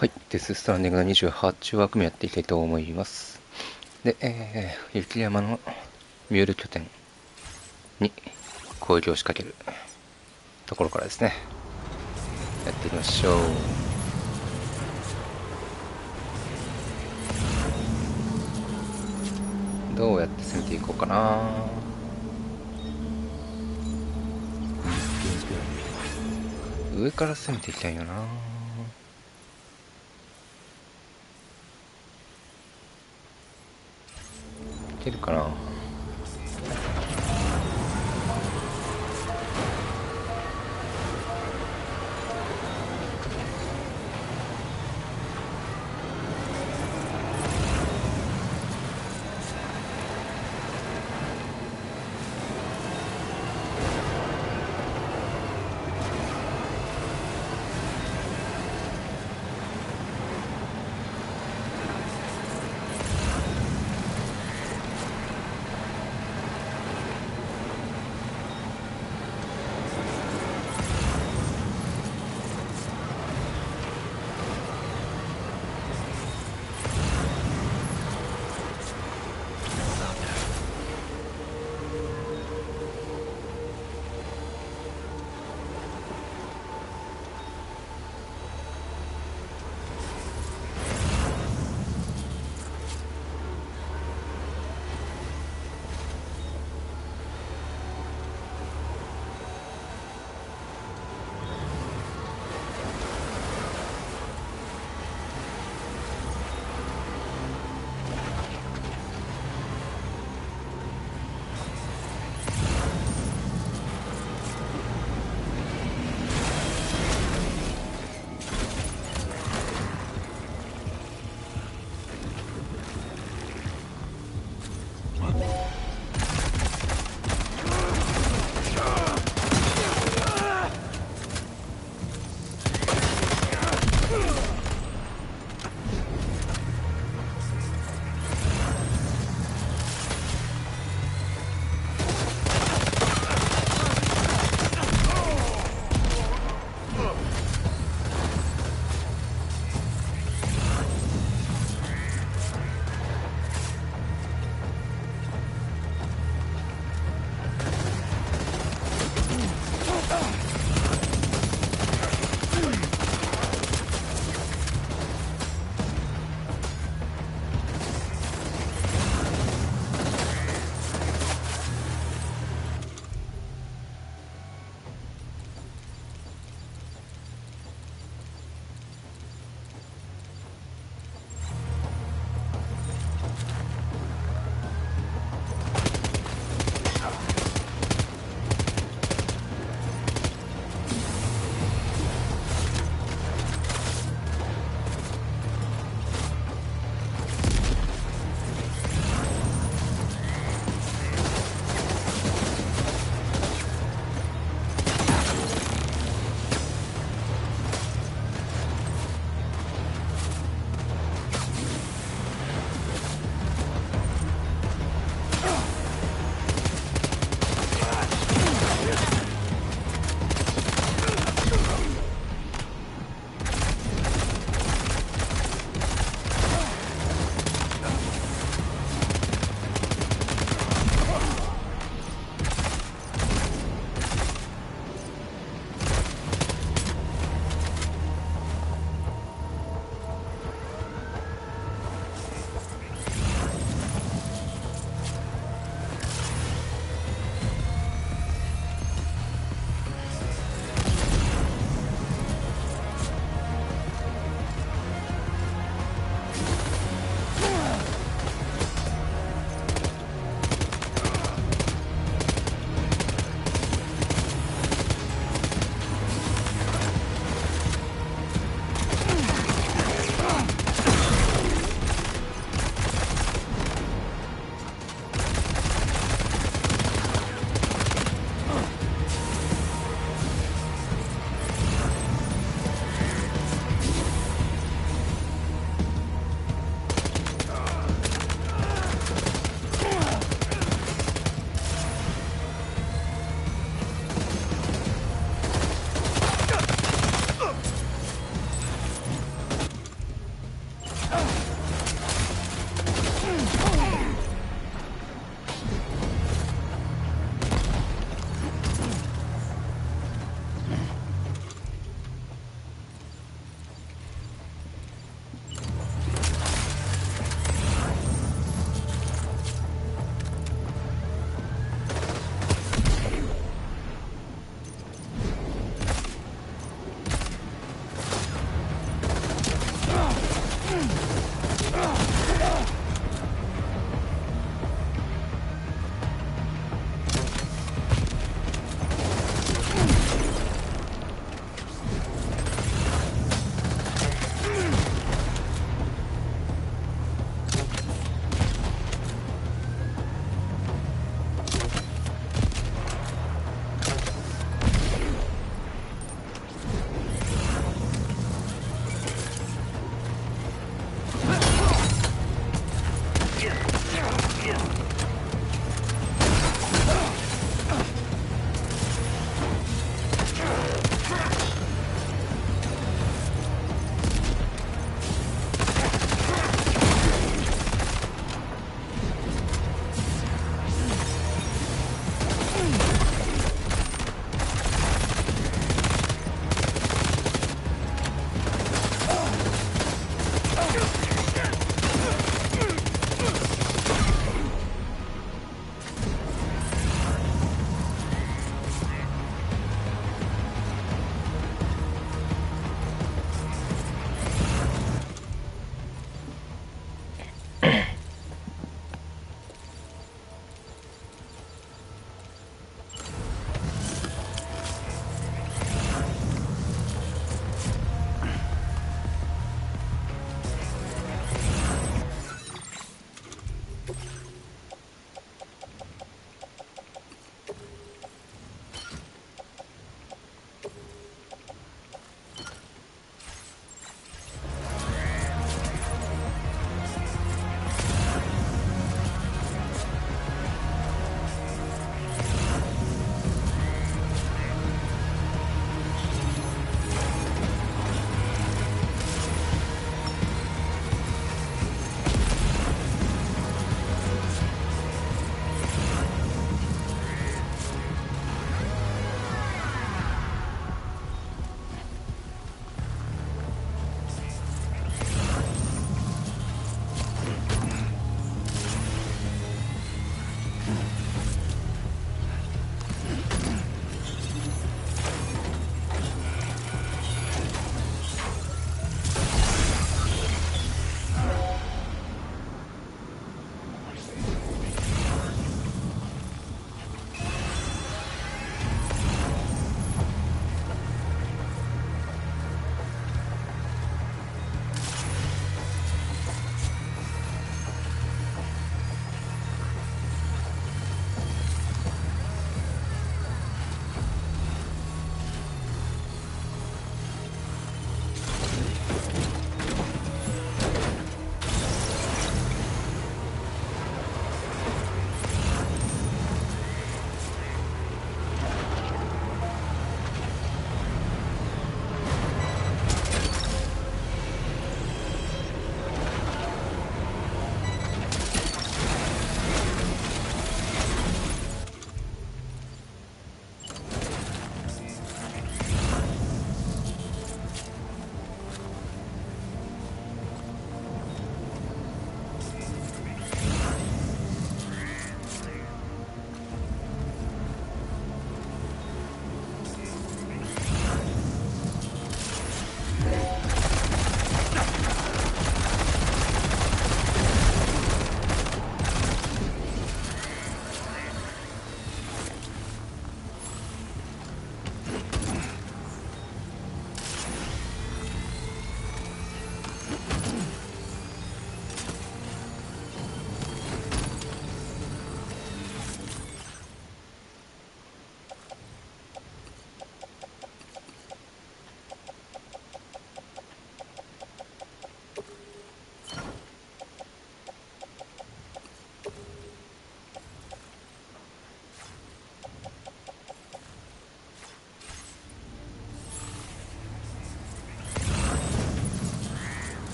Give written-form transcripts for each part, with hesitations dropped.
はい、デスストランディングの28枠目やっていきたいと思います。で、雪山のミュール拠点に攻撃を仕掛けるところからですね、やっていきましょう。どうやって攻めていこうかな。上から攻めていきたいよな。いけるかな。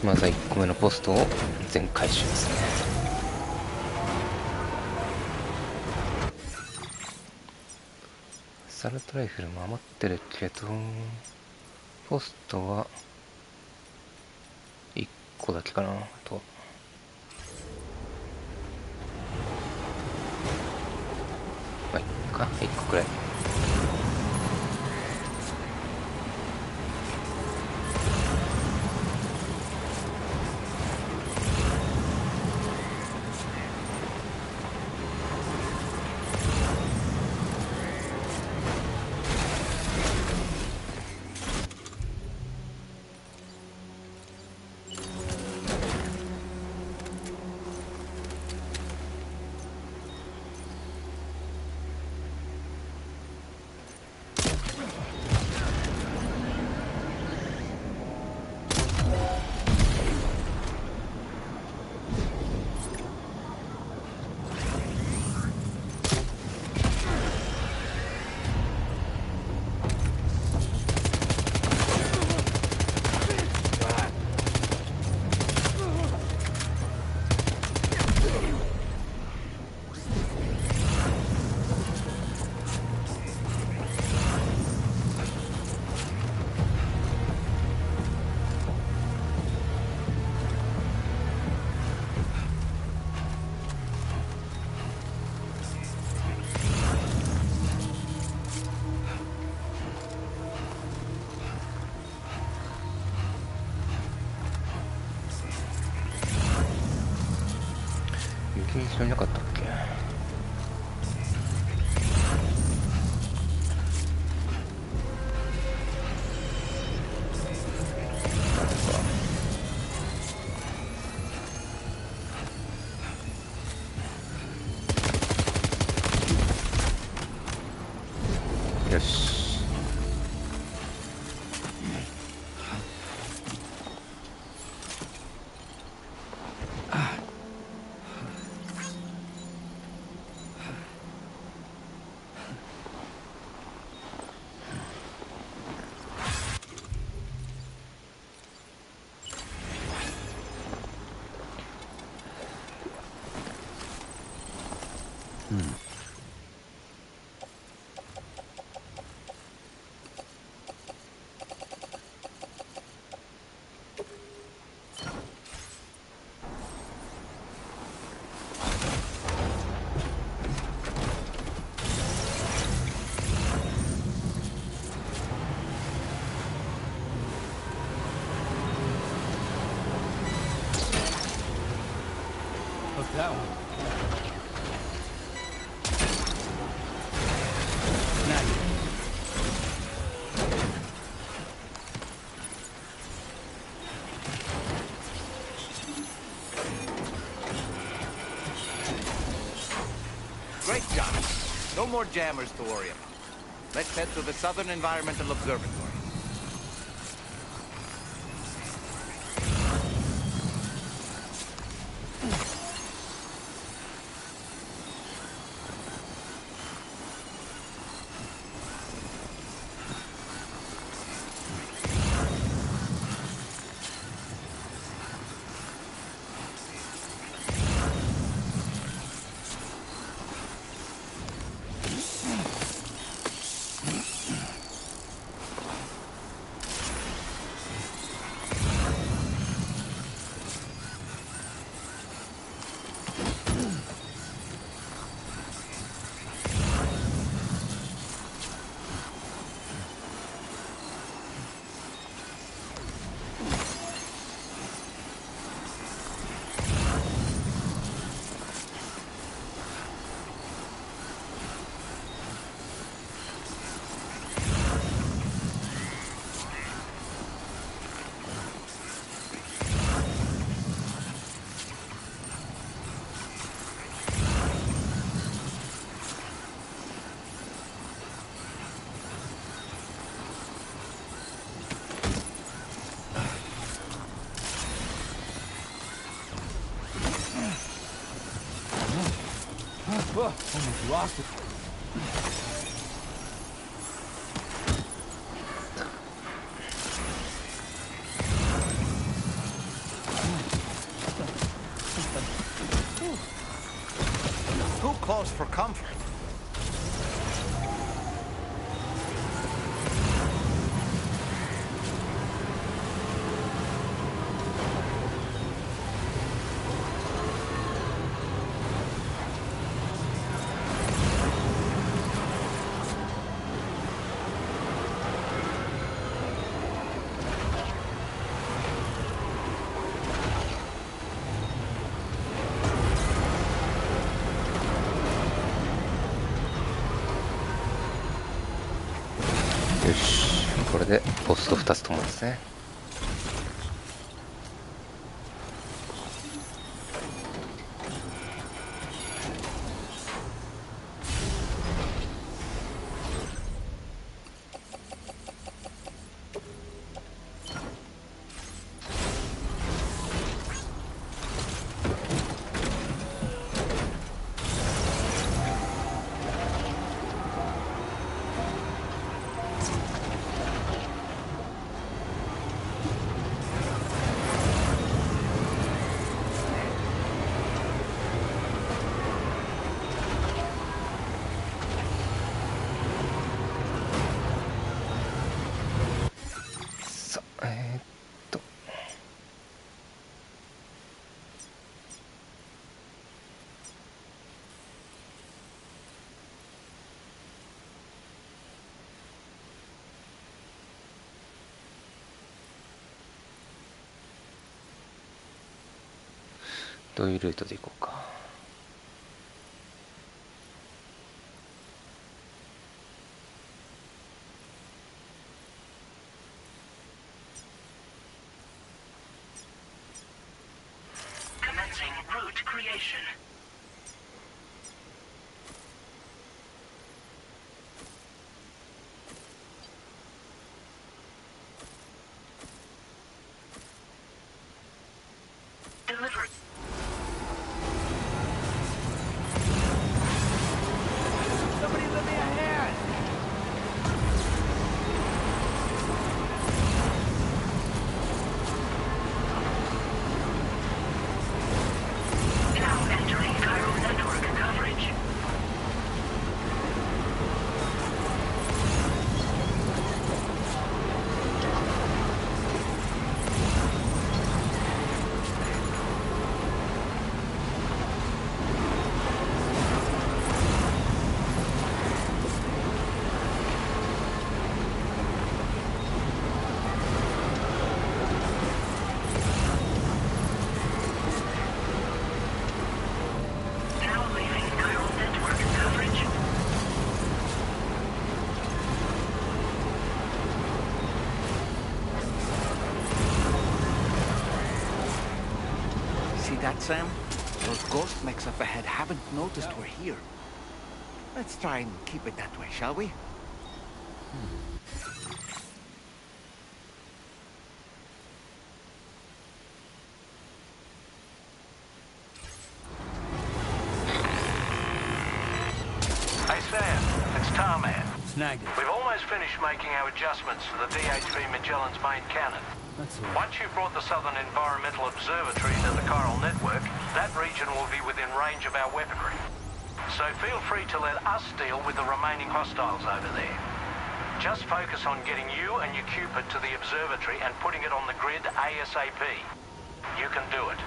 まずは1個目のポストを全回収ですね。サルトライフルも余ってるけど、ポストは1個だけかなと。まあいっか、1個くらい。雪にしなかったっけ。よし。That one. Great job. No more jammers to worry about. Let's head to the Southern Environmental Observatory. Almost lost it. close for comfort.よし、これでポスト2つともですね。さあ、どういうルートで行こうか。Commencing route creation. Delivery. Somebody lend me a hand! Now entering Cairo network coverage. Now leaving Cairo network coverage. See that, Sam? Those ghost mechs up ahead haven't noticed we're here. Let's try and keep it that way, shall we? Hey Sam, it's Tarman. Snagged it. We've almost finished making our adjustments to the DHV Magellan's main cannon. That's all right. Once you've brought the Southern Environmental Observatory into the chiral network, that region will be within range of our weaponry. So feel free to let us deal with the remaining hostiles over there. Just focus on getting you and your Cupid to the observatory and putting it on the grid ASAP. You can do it.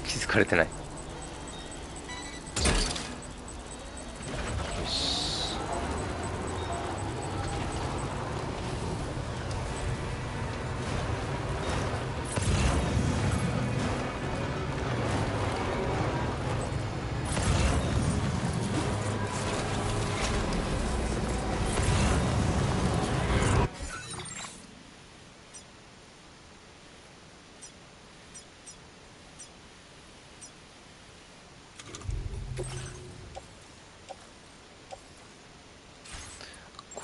気づかれてない。よし。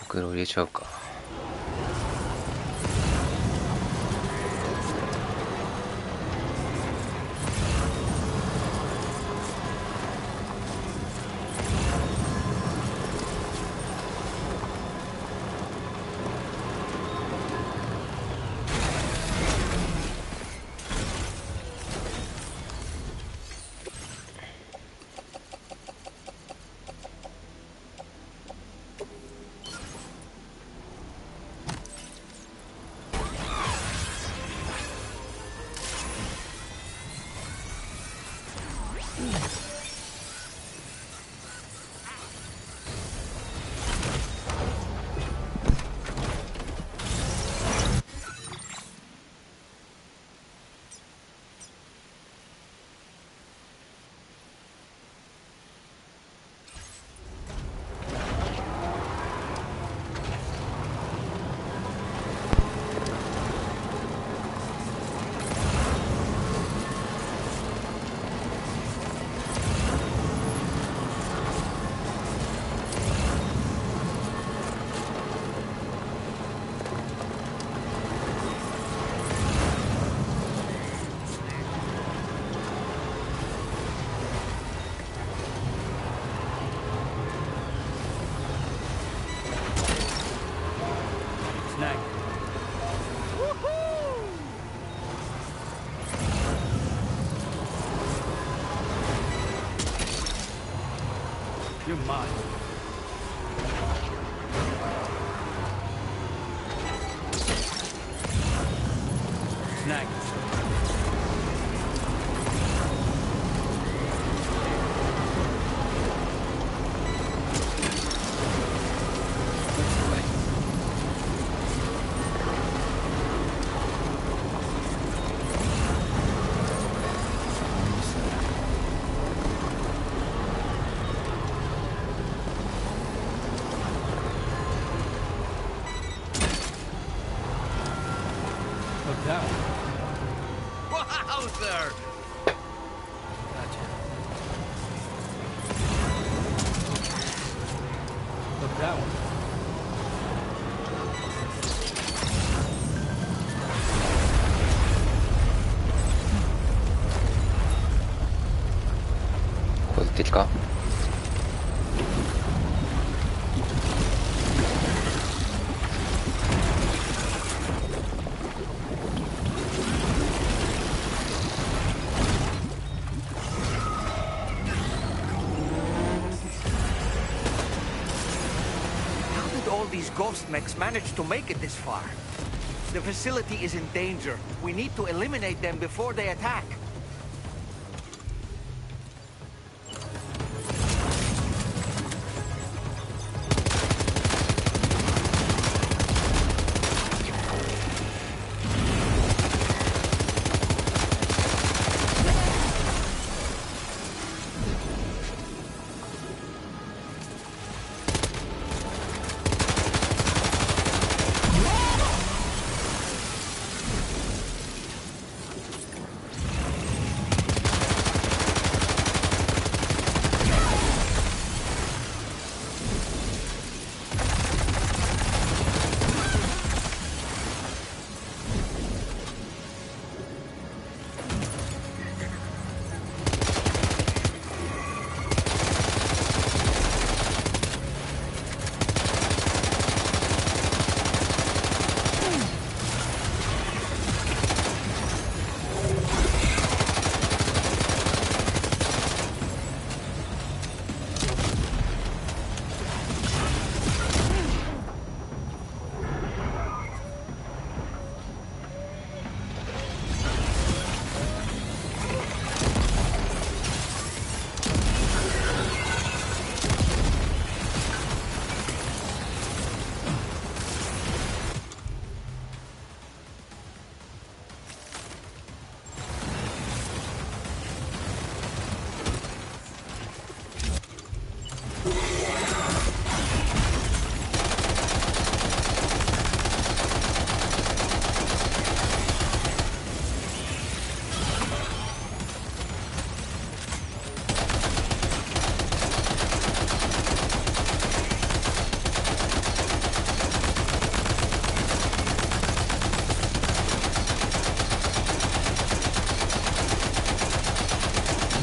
国路入れちゃうか。Snag. You're mine. Snag. Look down. Wowzer! Gotcha. Look down.これ敵か？How did all these ghost mechs manage to make it this far? The facility is in danger. We need to eliminate them before they attack.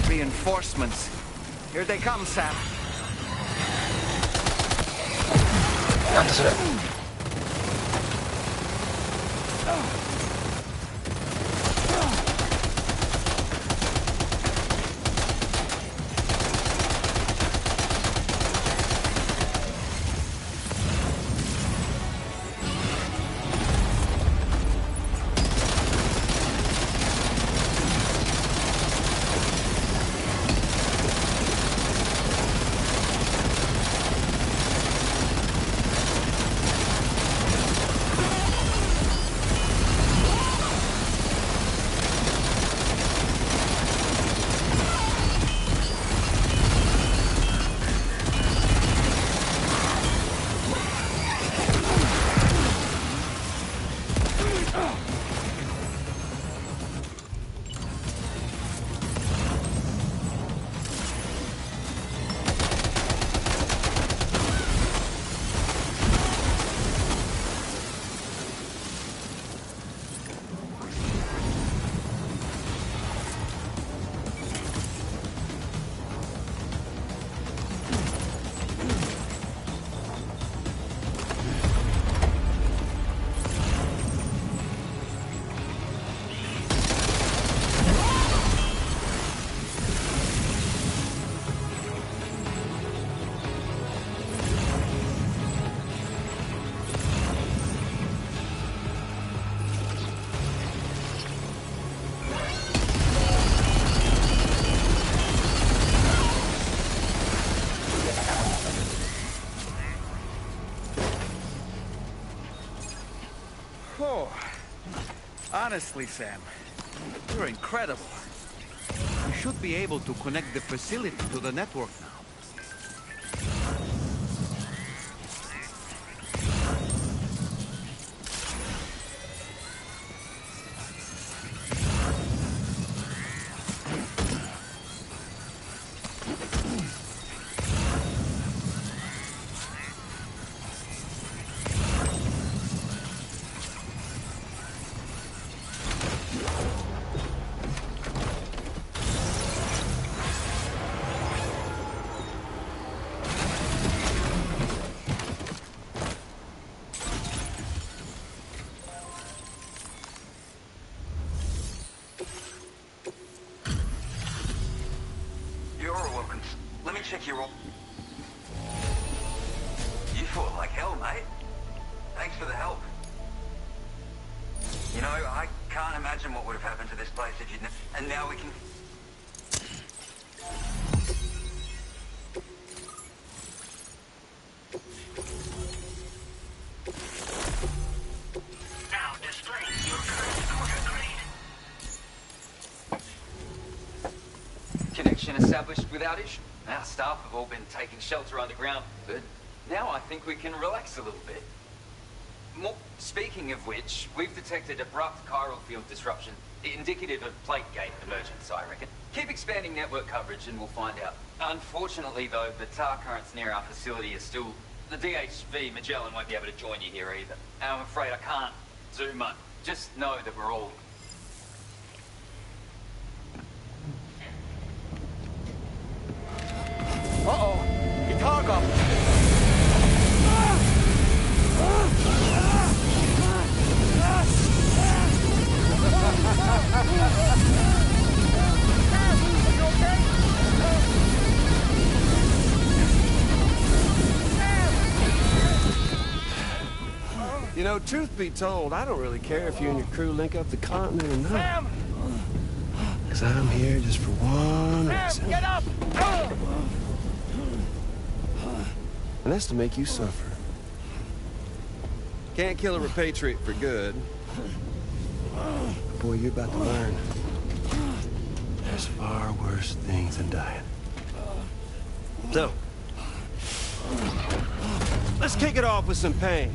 Reinforcements. Here they come, Sam. なんだそれ。Honestly, Sam, you're incredible. You should be able to connect the facility to the network now. You're welcome. Let me check your roll. You fought like hell, mate. Thanks for the help. You know, I can't imagine what would have happened to this place if you'd... And now we can... Now displaying your current quarter grade. Connection established without issue. Our staff have all been taking shelter underground, but now I think we can relax a little bit. Speaking of which, we've detected abrupt chiral field disruption, indicative of plate gate emergence, I reckon. Keep expanding network coverage and we'll find out. Unfortunately, though, the tar currents near our facility is still... The DHV Magellan won't be able to join you here either. I'm afraid I can't do much. Just know that we're all... Uh-oh! Guitar up! You know, truth be told, I don't really care if you and your crew link up the continent or not. Sam! Because I'm here just for one reason. Sam, get up! And that's to make you suffer. Can't kill a repatriate for good. But boy, you're about to learn. There's far worse things than dying. So, let's kick it off with some pain.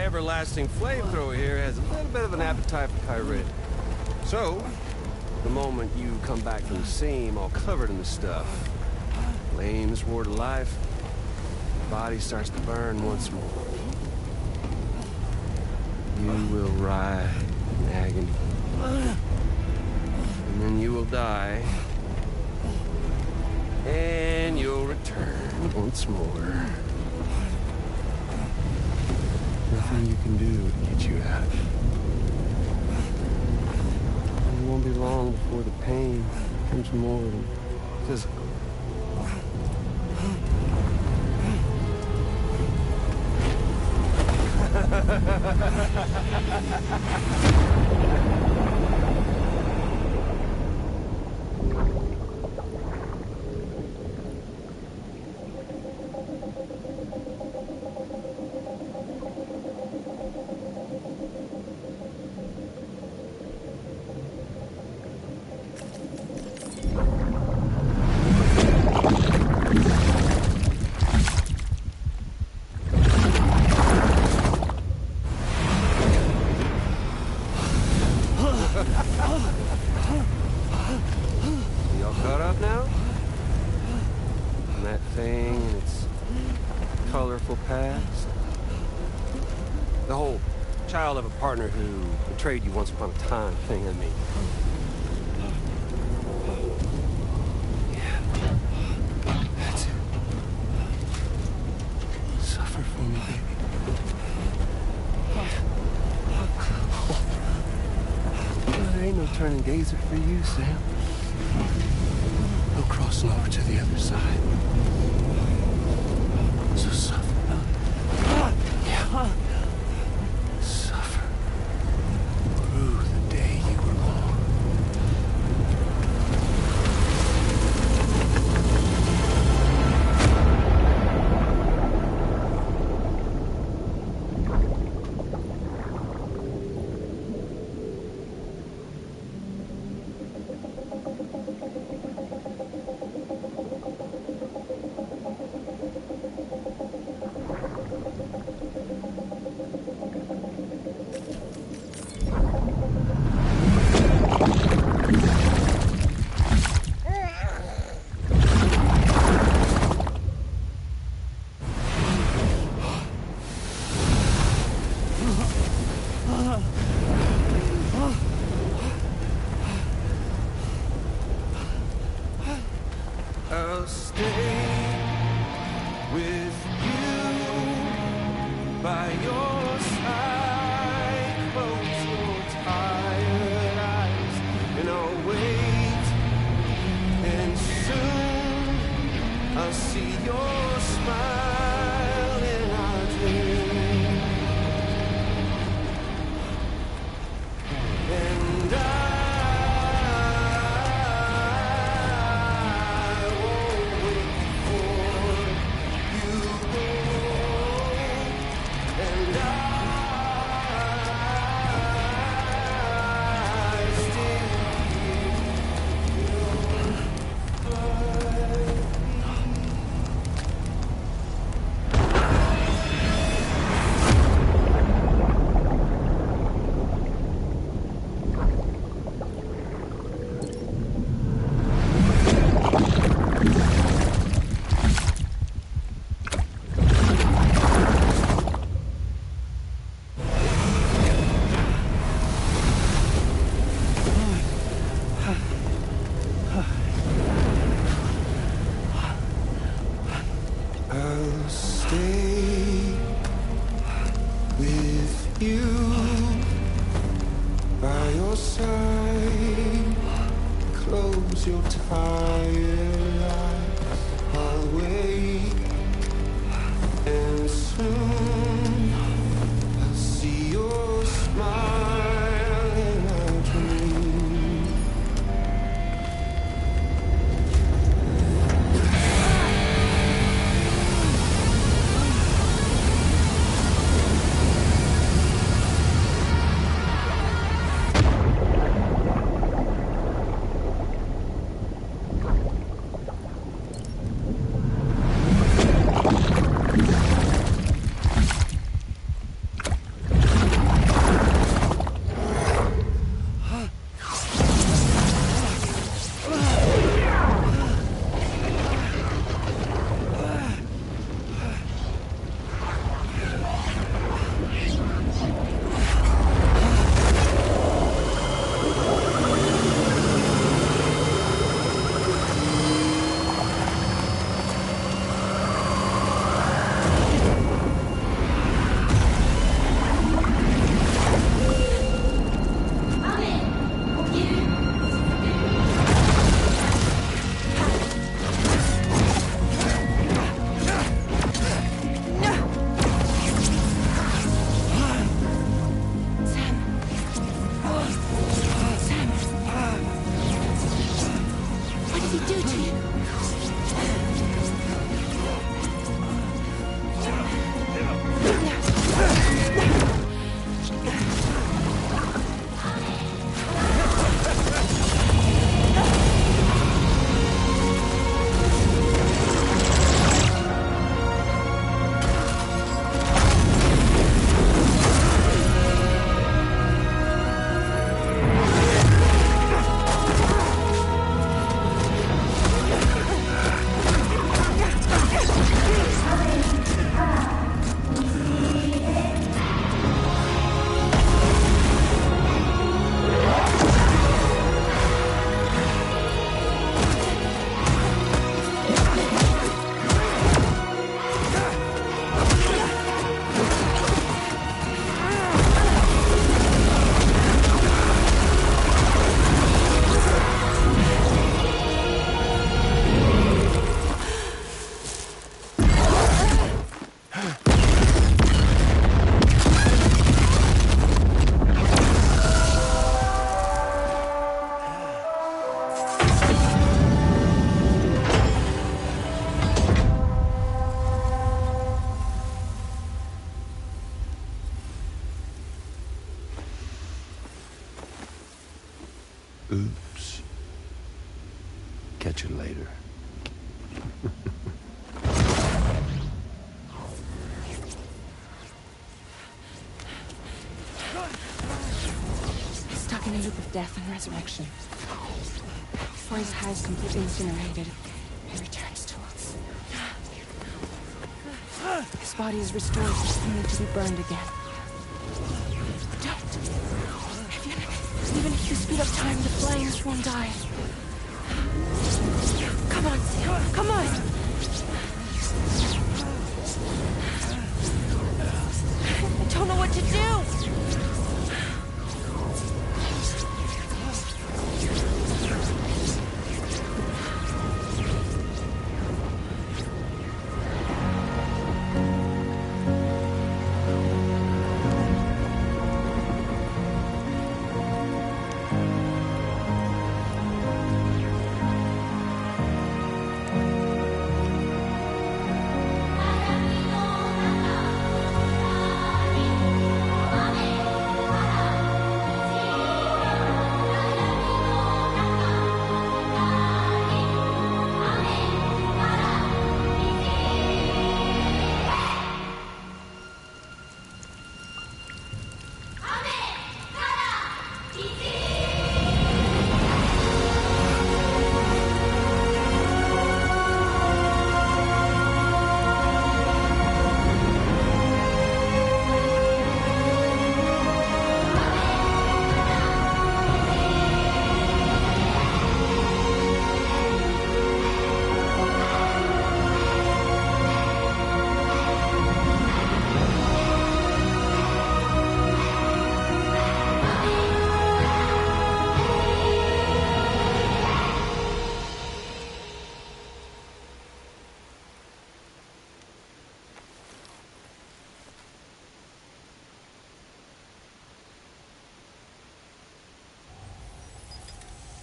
Everlasting flamethrower here has a little bit of an appetite for pyrite. So, the moment you come back from the seam all covered in the stuff, flames roar to life, the body starts to burn once more. You will writhe in agony. And then you will die. And you'll return once more. Nothing you can do to get you out. And it won't be long before the pain becomes more than physical. colorful past. The whole child of a partner who betrayed you once upon a time thing, I mean. Yeah. That's it. Suffer for me, baby. There ain't no turning gazer for you, Sam. No crossing over to the other side. So suffer. Yeah. Suffer. Through the day you were born. I'll stay with you by your side. Close your tired eyes, and I'll wait. And soon I'll see your smile in our dream. And I'll stay with you by your side. Close your tired eyes. I'll wait, and soon I'll see your smile in our dream. Oops. Catch you later. He's stuck in a loop of death and resurrection. Before his high is completely incinerated, he returns to us. His body is restored, only to be burned again. Don't! Even if you speed up time, the flames won't die. Come on, Sam, come on! I don't know what to do!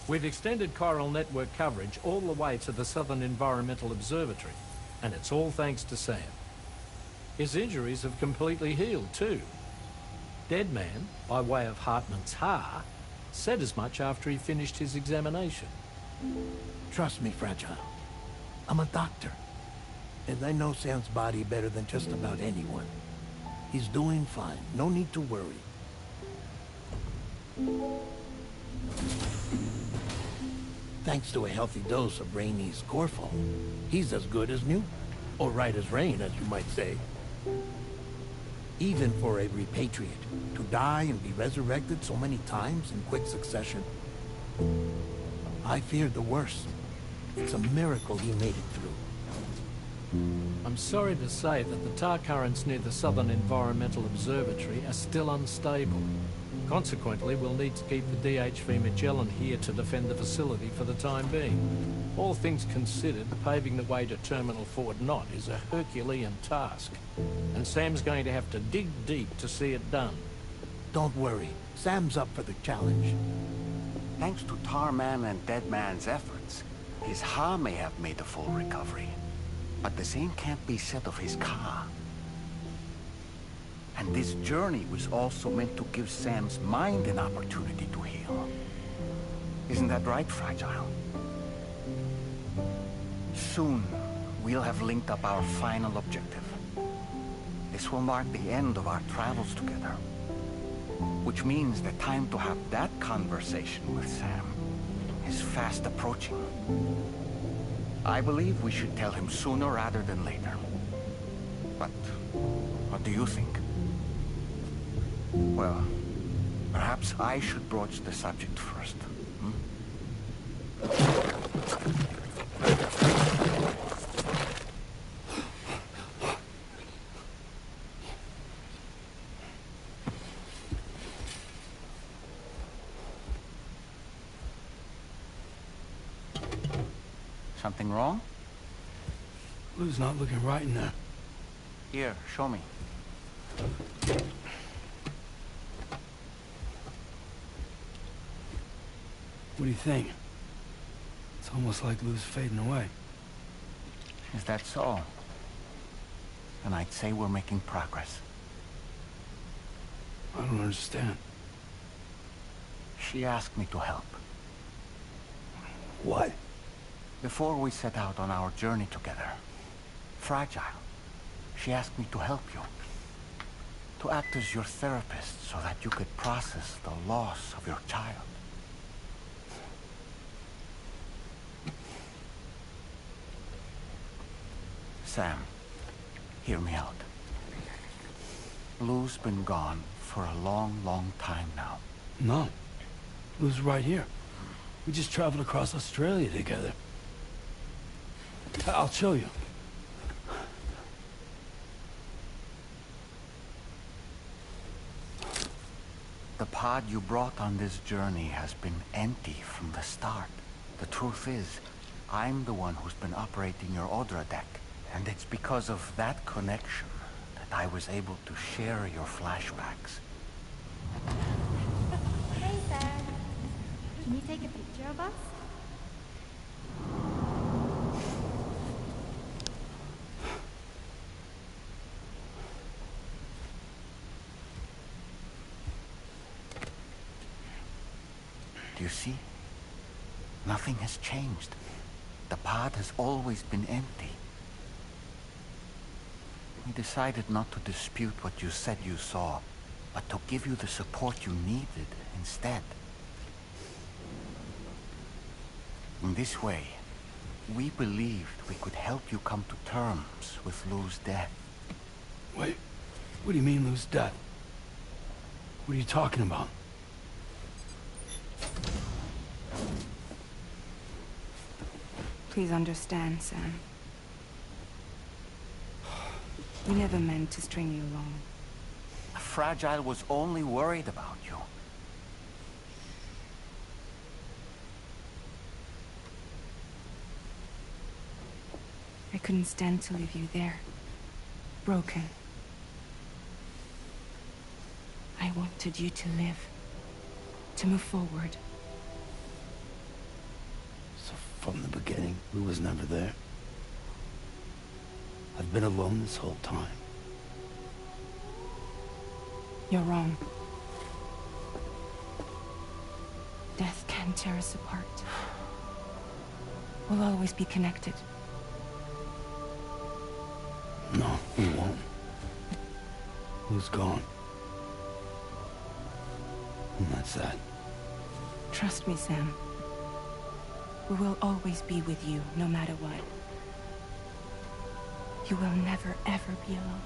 We've extended chiral network coverage all the way to the Southern Environmental Observatory, and it's all thanks to Sam. His injuries have completely healed too. Deadman, by way of Hartman's Ha, said as much after he finished his examination. Trust me, Fragile. I'm a doctor, and I know Sam's body better than just about anyone. He's doing fine. No need to worry. Thanks to a healthy dose of Rainey's Corfol, he's as good as new. Or right as rain, as you might say. Even for a repatriate, to die and be resurrected so many times in quick succession. I feared the worst. It's a miracle he made it through. I'm sorry to say that the tar currents near the Southern Environmental Observatory are still unstable. Consequently, we'll need to keep the DHV Magellan here to defend the facility for the time being. All things considered, paving the way to Terminal Fort Knott is a Herculean task. And Sam's going to have to dig deep to see it done. Don't worry. Sam's up for the challenge. Thanks to Tarman and Deadman's efforts, his Ha may have made a full recovery. But the same can't be said of his Ka. And this journey was also meant to give Sam's mind an opportunity to heal. Isn't that right, Fragile? Soon, we'll have linked up our final objective. This will mark the end of our travels together. Which means the time to have that conversation with Sam is fast approaching. I believe we should tell him sooner rather than later. But what do you think? Well, perhaps I should broach the subject first. Something wrong? Blue's not looking right in there. Here, show me. What do you think? It's almost like Lou's fading away. Is that so? Then I'd say we're making progress. I don't understand. She asked me to help. What? Before we set out on our journey together, Fragile, she asked me to help you. To act as your therapist so that you could process the loss of your child. Sam, hear me out. Lou's been gone for a long, long time now. No. Lou's right here. We just traveled across Australia together. I'll show you. The pod you brought on this journey has been empty from the start. The truth is, I'm the one who's been operating your Odra deck. And it's because of that connection that I was able to share your flashbacks. Hey, Sam. Can you take a picture of us? Do you see? Nothing has changed. The pod has always been empty. We decided not to dispute what you said you saw, but to give you the support you needed instead. In this way, we believed we could help you come to terms with Lou's death. Wait, what do you mean Lou's death? What are you talking about? Please understand, Sam. We never meant to string you along. Fragile was only worried about you. I couldn't stand to leave you there. Broken. I wanted you to live. To move forward. So from the beginning, Lou was never there. I've been alone this whole time. You're wrong. Death can tear us apart. We'll always be connected. No, we won't. Lou's gone. And that's that. Trust me, Sam. We will always be with you, no matter what. You will never, ever be alone.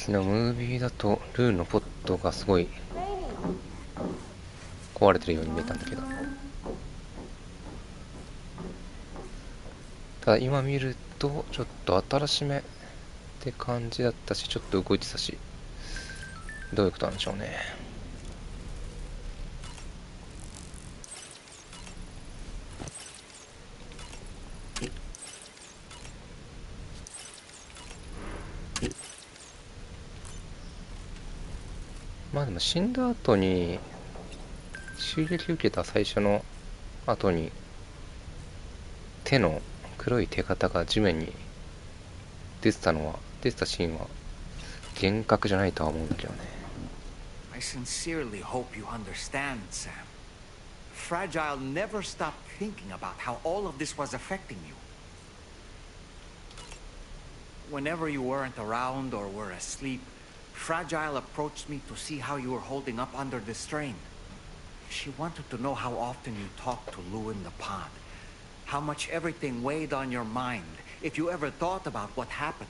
きのムービーだとルーのポットがすごい壊れてるように見えたんだけど、ただ今見るとちょっと新しめって感じだったし、ちょっと動いてたし、どういうことなんでしょうね。まあでも死んだ後に襲撃受けた最初の後に黒い手形が地面に出てたシーンは幻覚じゃないとは思うんだけどね。 I sincerely hope you understand, Sam. Fragile never stopped thinking about how all of this was affecting you. Whenever you weren't around or were asleep, Fragile approached me to see how you were holding up under the strain. She wanted to know how often you talked to Lou in the pond, how much everything weighed on your mind, if you ever thought about what happened.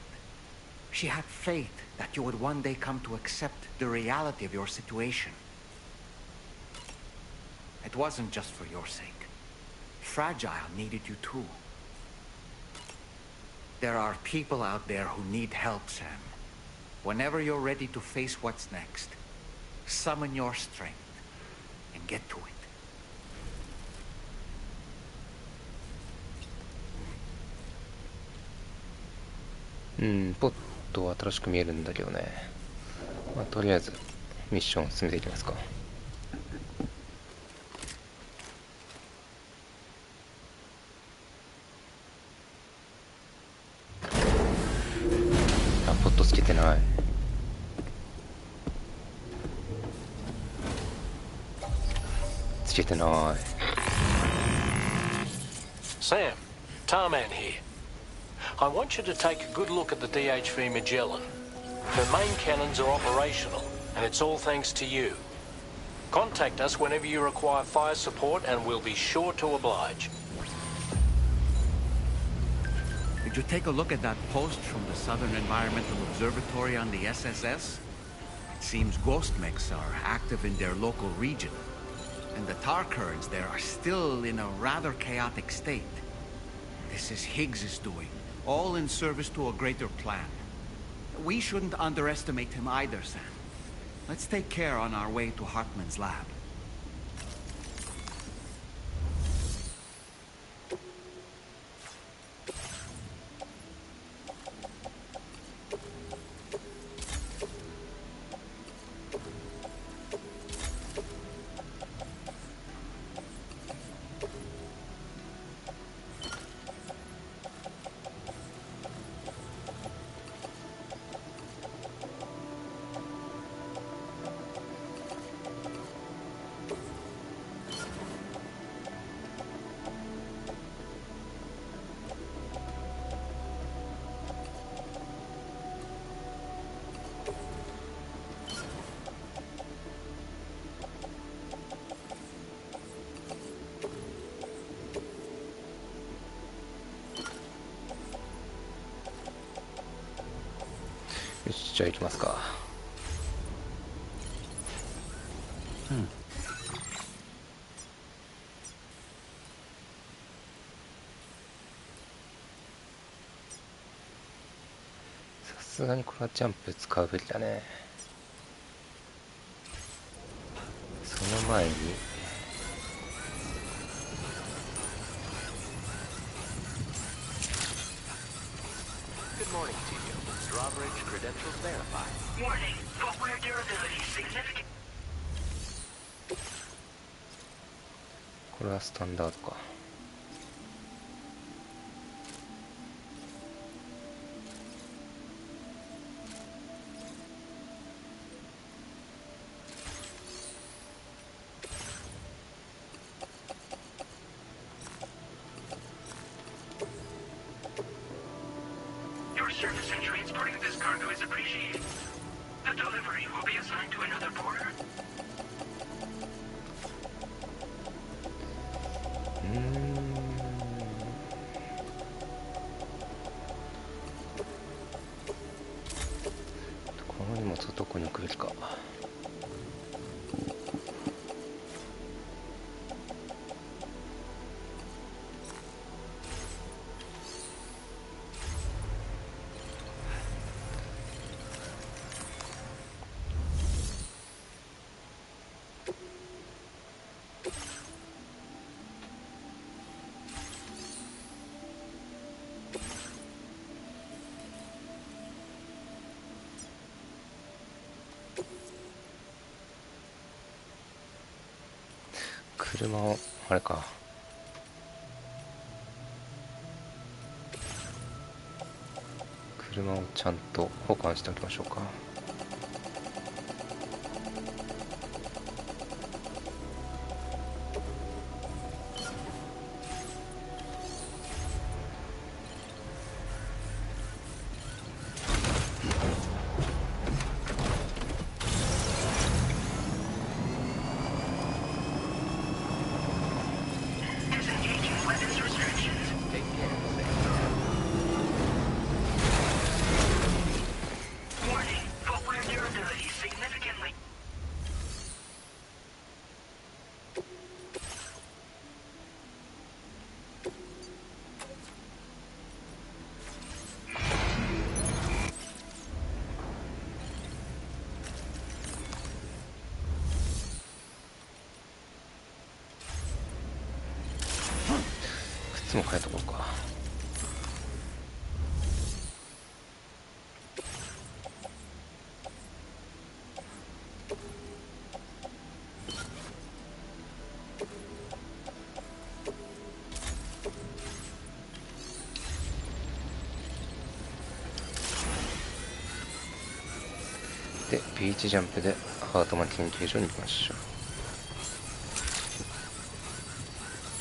She had faith that you would one day come to accept the reality of your situation. It wasn't just for your sake. Fragile needed you too. There are people out there who need help, Sam. Whenever you're ready to face what's next, summon your strength and get to it. ポットは新しく見えるんだけどね。まあ、とりあえずミッション進めていきますか。あ、ポットつけてない。つけてない。Sam, Tarman here. I want you to take a good look at the DHV Magellan. Her main cannons are operational, and it's all thanks to you. Contact us whenever you require fire support, and we'll be sure to oblige. Did you take a look at that post from the Southern Environmental Observatory on the SSS? It seems ghost mechs are active in their local region, and the tar currents there are still in a rather chaotic state. This is Higgs's doing, all in service to a greater plan. We shouldn't underestimate him either, Sam. Let's take care on our way to Hartman's lab. よし、じゃあ行きますか。さすがにこれはジャンプ使うべきだね。その前にこれはスタンダードか。Your service in transporting this cargo is appreciated. The delivery will be assigned to another porter. こ車をあれか、車をちゃんと保管しておきましょうか。Disengaging weapons restrictions. Take care. Warning, footwear durability significantly.靴も変えとこうか。で、ビーチジャンプでハートマン研究所に行きましょう。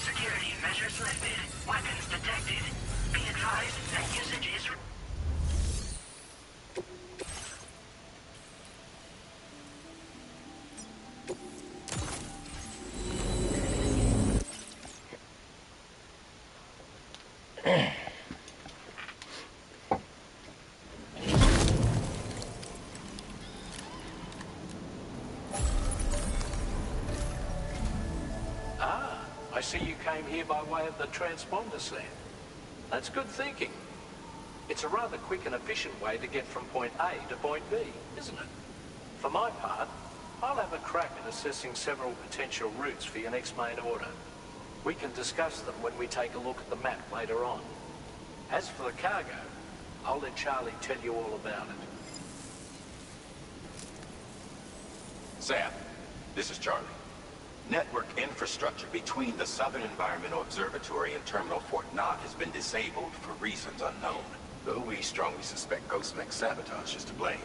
Security measures lifted. Weapons detected. Be advised that usage is... I see you came here by way of the transponder set. That's good thinking. It's a rather quick and efficient way to get from point A to point B, isn't it? For my part, I'll have a crack at assessing several potential routes for your next main order. We can discuss them when we take a look at the map later on. As for the cargo, I'll let Charlie tell you all about it. Sam, this is Charlie. Network infrastructure between the Southern Environmental Observatory and Terminal Fort Knott has been disabled for reasons unknown, though we strongly suspect Ghostmech sabotage is to blame.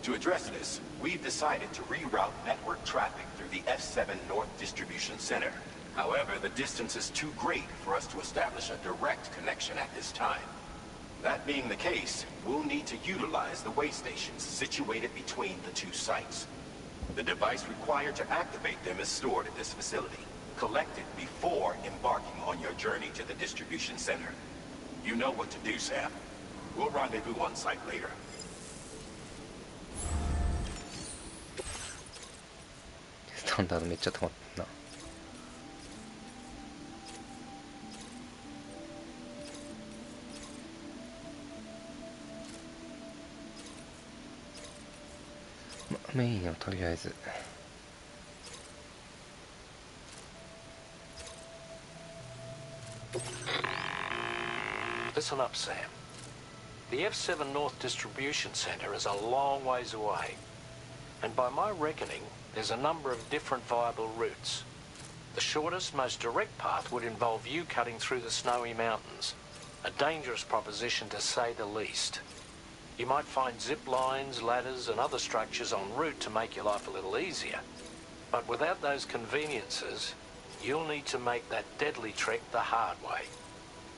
To address this, we've decided to reroute network traffic through the F7 North Distribution Center. However, the distance is too great for us to establish a direct connection at this time. That being the case, we'll need to utilize the way stations situated between the two sites. The device required to activate them is stored at this facility. Collect it before embarking on your journey to the distribution center. You know what to do, Sam. We'll rendezvous on site later. Standard めっちゃ溜まったな。メインをとりあえず。Listen up, Sam. The F7 North Distribution Center is a long ways away. And by my reckoning, there's a number of different viable routes. The shortest, most direct path would involve you cutting through the snowy mountains. A dangerous proposition to say the least. You might find zip lines, ladders and other structures en route to make your life a little easier. But without those conveniences, you'll need to make that deadly trek the hard way.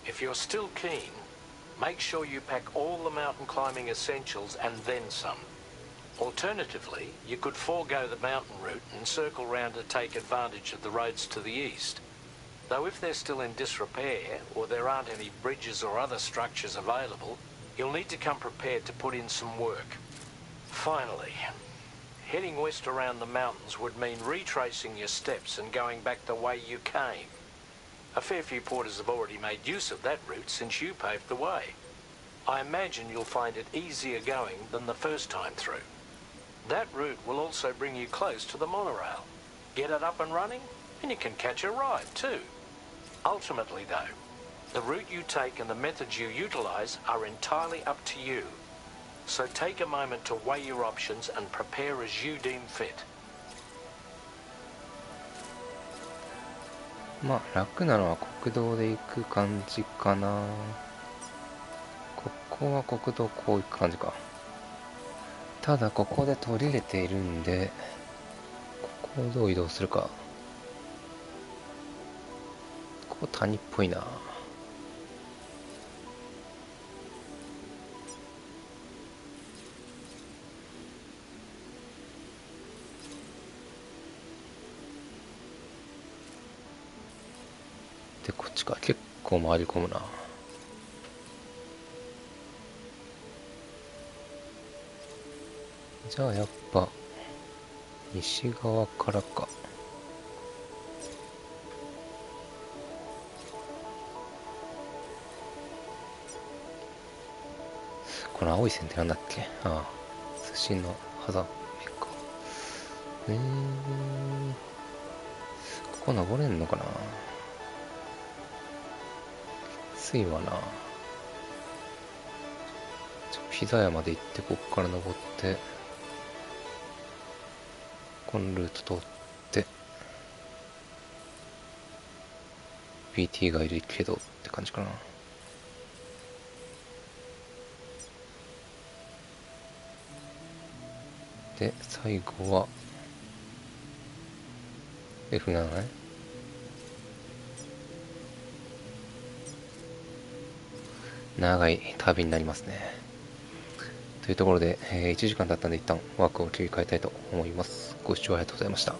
If you're still keen, make sure you pack all the mountain climbing essentials and then some. Alternatively, you could forego the mountain route and circle round to take advantage of the roads to the east. Though if they're still in disrepair or there aren't any bridges or other structures available, you'll need to come prepared to put in some work. Finally, heading west around the mountains would mean retracing your steps and going back the way you came. A fair few porters have already made use of that route since you paved the way. I imagine you'll find it easier going than the first time through. That route will also bring you close to the monorail. Get it up and running, and you can catch a ride too. Ultimately though, the route you take and the methods you utilize are entirely up to you. So take a moment to weigh your options and prepare as you deem fit. まあ楽なのは国道で行く感じかな。ここは国道こう行く感じか。ただここで途切れているんで、ここをどう移動するか。ここ谷っぽいな。でこっちか。結構回り込むな。じゃあやっぱ西側からか。この青い線ってなんだっけ。ああ、寿司のハザメか。ここ登れんのかな。きついわな。膝屋まで行ってここから登って、このルート通って PT がいるけどって感じかな。で最後は F7 ね。長い旅になりますね。というところで、1時間経ったんで一旦ワークを切り替えたいと思います。ご視聴ありがとうございました。